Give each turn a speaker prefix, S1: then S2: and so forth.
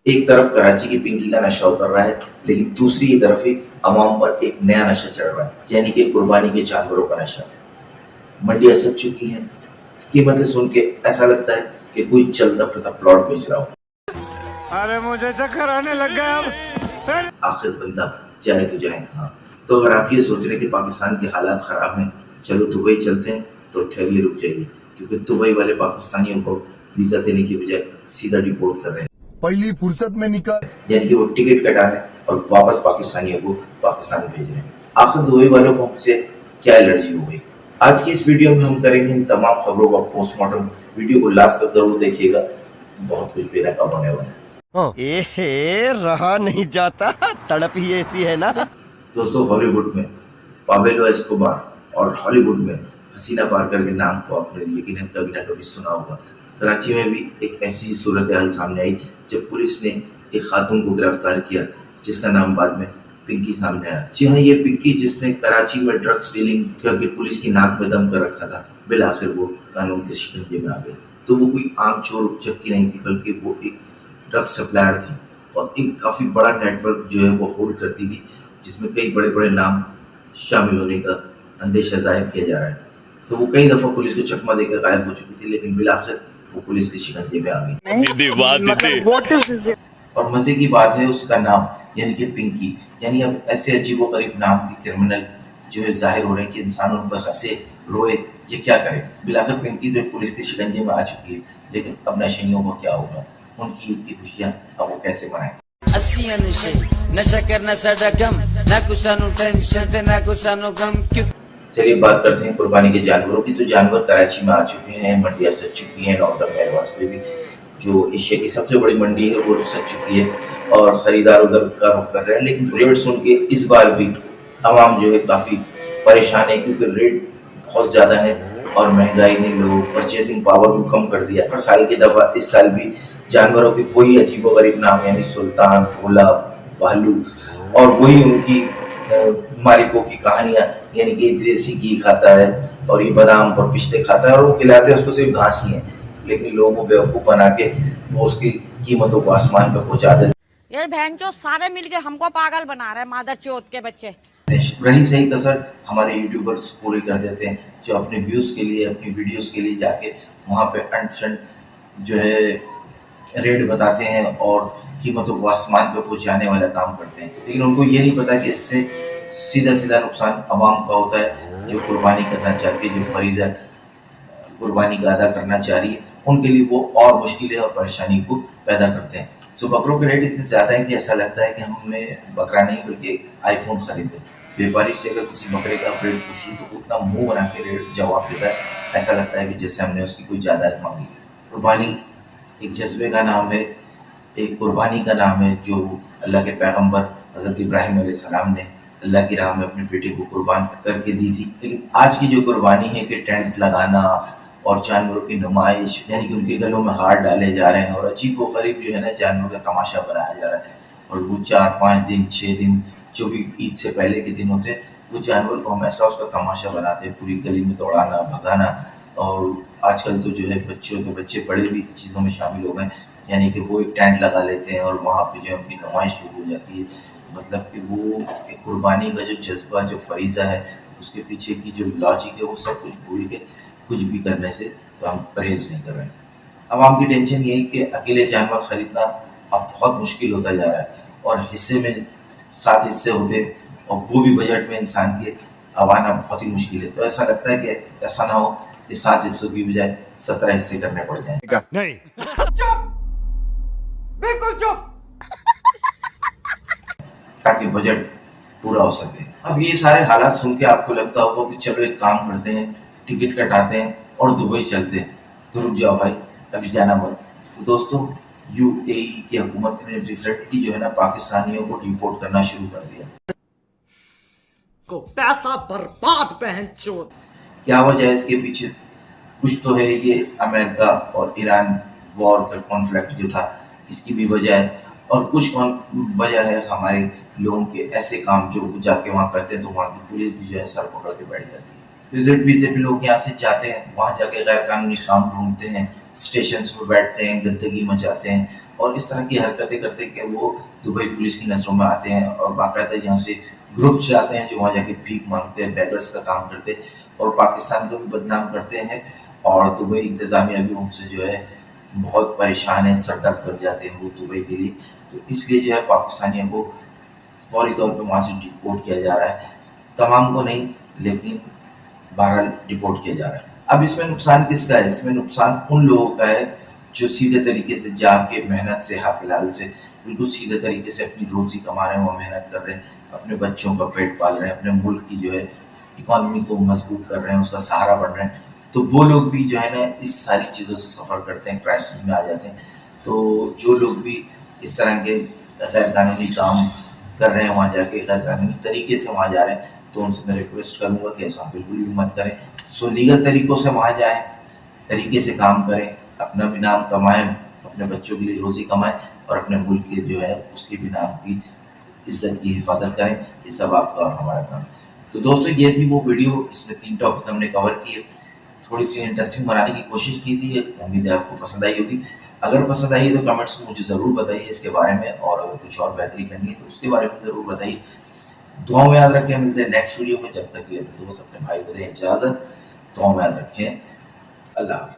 S1: ایک طرف کراچی کی پنکی کا نشہ اتر رہا ہے، لیکن دوسری طرف ہی عوام پر ایک نیا نشہ چڑھ رہا ہے، یعنی کہ قربانی کے جانوروں کا نشہ۔ منڈیاں سج چکی ہیں، قیمتیں سن کے ایسا لگتا ہے کہ کوئی چلتا پھرتا پلاٹ بیچ رہا ہو۔
S2: ارے مجھے چکر آنے لگ گیا اب۔
S1: آخر بندہ جائے تو جائے کہاں؟ تو اگر آپ یہ سوچ رہے ہیں کہ پاکستان کے حالات خراب ہیں، چلو دبئی چلتے ہیں، تو ٹھہریے، رک جائیے، کیونکہ دبئی والے پاکستانیوں کو ویزا دینے کی بجائے سیدھا ڈیپورٹ کر رہے ہیں،
S3: پہلی فرصت میں نکال،
S1: یعنی کہ وہ ٹکٹ کٹا رہے ہیں اور واپس پاکستانیوں کو پاکستان بھیج رہے ہیں۔ آخر دبئی والوں کو ہم سے کیا الرجی ہو گئی؟ آج کی اس ویڈیو میں ہم کریں گے ان تمام خبروں کا پوسٹ مارٹم۔ ویڈیو کو لاسٹ تک ضرور دیکھیے گا، بہت کچھ بے نقاب ہونے والا ہے۔
S2: رہا نہیں جاتا، تڑپ ہی ایسی ہے نا۔
S1: دوستو، ہالی ووڈ میں پابلو اسکوبار اور ہالی ووڈ میں حسینہ پارکر کے نام کو آپ نے یقیناً کبھی نہ کبھی سنا ہوگا۔ کراچی میں بھی ایک ایسی صورتحال سامنے آئی جب پولیس نے ایک خاتون کو گرفتار کیا جس کا نام بعد میں پنکی سامنے آیا۔ جی ہاں، یہ پنکی جس نے کراچی میں ڈرگز ڈیلنگ کر کے پولیس کی ناک میں دم کر رکھا تھا، بالآخر وہ قانون کے شکنجے میں آ گئی۔ تو وہ کوئی عام چور چکی نہیں تھی، بلکہ وہ ایک ڈرگز سپلائر تھی اور ایک کافی بڑا نیٹ ورک جو ہے وہ ہولڈ کرتی تھی، جس میں کئی بڑے بڑے نام شامل ہونے کا اندیشہ ظاہر کیا جا رہا ہے۔ تو وہ کئی دفعہ پولیس کو چکمہ دے کر غائب ہو چکی تھی، لیکن بالآخر وہ پولیس کے شکنجے میں آ گئی۔ اور مزے کی بات ہے اس کا نام، یعنی کہ پنکی، یعنی اب ایسے عجیب و غریب نام کے کرمنل جو ہے ظاہر ہو رہے ہیں کہ انسان ان پر ہنسے، روئے، یہ کیا کرے۔ بالآخر پنکی تو پولیس کے شکنجے میں آ چکی ہے، لیکن اب نشیوں کو کیا ہوگا؟ ان کی عید کی خوشیاں اب وہ کیسے منائیں؟
S4: نشہ کرنا ساڈا کم، نہ کچھ سانو ٹینشن تے نہ کچھ سانو غم۔
S1: چلیے بات کرتے ہیں قربانی کے جانوروں کی۔ تو جانور کراچی میں آ چکے ہیں، منڈیاں سج چکی ہیں، نارتھرن بائیپاس پہ بھی جو ایشیا کی سب سے بڑی منڈی ہے وہ سج چکی ہے اور خریدار ادھر کا رخ کر رہے ہیں۔ لیکن ریٹ سن کے اس بار بھی عوام جو ہے کافی پریشان ہے، کیونکہ ریٹ بہت زیادہ ہے اور مہنگائی نے لوگوں پرچیسنگ پاور کو کم کر دیا۔ ہر سال کی دفعہ اس سال بھی جانوروں کے وہی عجیب و غریب نام، یعنی سلطان، بھولا، بھالو، اور وہی ان کی مالکوں کی کہانیاں، یعنی کہ دیسی گھی کھاتا ہے اور یہ بادام اور پستے کھاتا ہے اور وہ کھلاتے ہیں اس کو صرف گھاس ہی ہیں، لیکن لوگوں کو بیوقوف بنا کے وہ اس کی قیمتوں کو آسمان پہ پہنچا دیتے ہیں۔
S5: یہ بہن چو سارے مل کے ہم کو پاگل بنا رہے ہیں، مادر چوت کے بچے۔
S1: رہی صحیح کسر ہمارے یوٹیوبرز پوری کر دیتے ہیں، جو اپنے ویوز کے لیے، اپنی ویڈیوز کے لیے جا کے وہاں پہ جو ہے ریٹ بتاتے ہیں اور قیمتوں کو آسمان پہ پہنچانے والا کام کرتے ہیں، لیکن ان کو یہ نہیں پتا کہ اس سے سیدھا سیدھا نقصان عوام کا ہوتا ہے جو قربانی کرنا چاہتی ہے، جو فریضہ قربانی کا ادا کرنا چاہ رہی ہے، ان کے لیے وہ اور مشکلیں اور پریشانی کو پیدا کرتے ہیں۔ سو بکروں کے ریٹ اتنے زیادہ ہیں کہ ایسا لگتا ہے کہ ہم نے بکرا نہیں بلکہ ایک آئی فون خریدے۔ بیپاری سے اگر کسی بکرے کا ریٹ پوچھ لوں تو اتنا منہ بنا کے ریٹ جواب دیتا ہے، ایسا لگتا ہے کہ جیسے ہم نے اس کی کوئی جائیداد مانگی ہے۔ قربانی ایک جذبے کا نام ہے، ایک قربانی کا نام ہے جو اللہ کے پیغمبر حضرت ابراہیم علیہ السلام نے اللہ کی راہ میں اپنے بیٹے کو قربان کر کے دی تھی۔ لیکن آج کی جو قربانی ہے کہ ٹینٹ لگانا اور جانوروں کی نمائش، یعنی کہ ان کے گلوں میں ہار ڈالے جا رہے ہیں اور عجیب و غریب جو ہے نا جانوروں کا تماشا بنایا جا رہا ہے، اور وہ 4-5 دن 6 دن جو بھی عید سے پہلے کے دن ہوتے ہیں وہ جانور کو ہم ایسا اس کا تماشا بناتے ہیں، پوری گلی میں دوڑانا، بھگانا۔ اور آج کل تو جو ہے بچے بڑے بھی چیزوں میں شامل ہو گئے، یعنی کہ وہ ایک ٹینٹ لگا لیتے ہیں اور وہاں پہ جو ہے ان کی نمائش شروع ہو جاتی ہے۔ مطلب کہ وہ ایک قربانی کا جو جذبہ، جو فریضہ ہے، اس کے پیچھے کی جو لاجک ہے وہ سب کچھ بھول کے کچھ بھی کرنے سے تو ہم پرہیز نہیں کر رہے ہیں۔ عوام کی ٹینشن یہ ہے کہ اکیلے جانور خریدنا اب بہت مشکل ہوتا جا رہا ہے اور حصے میں 7 حصے ہوتے اور وہ بھی بجٹ میں انسان کے اب آنا بہت ہی مشکل ہے۔ تو ایسا لگتا ہے کہ ایسا نہ ہو کہ 7 حصوں کی بجائے 17 حصے کرنے پڑ جائیں۔
S2: نہیں
S1: تاکہ بجٹ پورا ہو سکے۔ اب یہ سارے حالات سن کے آپ کو لگتا ہوگا کہ چلو ایک کام کرتے ہیں، ٹکٹ کٹاتے ہیں اور دبئی چلتے ہیں۔ تو رک جاؤ بھائی، ابھی جانا مت۔ تو دوستو، یو اے ای کی حکومت نے ریسنٹلی جو ہے نا پاکستانیوں کو ڈیپورٹ کرنا شروع کر دیا۔
S2: کو پیسہ برباد بہن چوت۔
S1: کیا وجہ ہے اس کے پیچھے؟ کچھ تو ہے یہ امریکہ اور ایران وار کا کانفلکٹ جو تھا اس کی بھی وجہ ہے، اور کچھ وجہ ہے ہمارے لوگوں کے ایسے کام جو جا کے وہاں کرتے ہیں تو وہاں کی پولیس بھی جو ہے سر پکڑ کے بیٹھ جاتی ہے۔ وزٹ لوگ یہاں سے جاتے ہیں، وہاں جا کے غیر قانونی کام ڈھونڈتے ہیں، اسٹیشنز پر بیٹھتے ہیں، گندگی مچاتے ہیں اور اس طرح کی حرکتیں کرتے کہ وہ دبئی پولیس کی نظروں میں آتے ہیں اور باقاعدہ یہاں سے گروپ سے آتے ہیں جو وہاں جا کے بھیک مانگتے ہیں، بیگرس کا کام کرتے اور پاکستان کو بھی بدنام کرتے ہیں، اور دبئی انتظامیہ بھی ان سے جو ہے بہت پریشان ہیں، سر درد بن جاتے ہیں وہ دبئی کے لیے. تو اس لیے جو ہے پاکستانیوں کو فوری طور پہ وہاں سے ڈپورٹ کیا جا رہا ہے، تمام کو نہیں لیکن بہرحال ڈپورٹ کیا جا رہا ہے. اب اس میں نقصان کس کا ہے؟ اس میں نقصان ان لوگوں کا ہے جو سیدھے طریقے سے جا کے محنت سے حق حلال سے بالکل سیدھے طریقے سے اپنی روزی کما رہے ہیں، وہ محنت کر رہے ہیں، اپنے بچوں کا پیٹ پال رہے ہیں، اپنے ملک کی جو ہے اکانومی کو مضبوط کر رہے ہیں، اس کا سہارا بن رہے ہیں. تو وہ لوگ بھی جو ہے نا اس ساری چیزوں سے سفر کرتے ہیں، کرائسس میں آ جاتے ہیں. تو جو لوگ بھی اس طرح کے غیر قانونی کام کر رہے ہیں وہاں جا کے، غیر قانونی طریقے سے وہاں جا رہے ہیں، تو ان سے میں ریکویسٹ کروں گا کہ ایسا بالکل بھی مت کریں. سو لیگل طریقوں سے وہاں جائیں، طریقے سے کام کریں، اپنا بھی نام کمائیں، اپنے بچوں کے لیے روزی کمائیں، اور اپنے ملک کے جو ہے اس کے بھی نام کی عزت کی حفاظت کریں. یہ سب آپ کا اور ہمارا کام. تو دوستو یہ تھی وہ ویڈیو، اس میں 3 ٹاپک ہم نے کور کیے، تھوڑی سی انٹرسٹنگ بنانے کی کوشش کی تھی. امید ہے آپ کو پسند آئی ہوگی. اگر پسند آئی تو کمنٹس میں مجھے ضرور بتائیے اس کے بارے میں، اور اگر کچھ اور بہتری کرنی ہے تو اس کے بارے میں ضرور بتائیے. دعاؤں میں یاد رکھیں. ملتے ہیں نیکسٹ ویڈیو میں. جب تک کے لیے اپنے دوست اپنے بھائی کو دیں اجازت. دعاؤں میں یاد رکھیں. اللہ حافظ.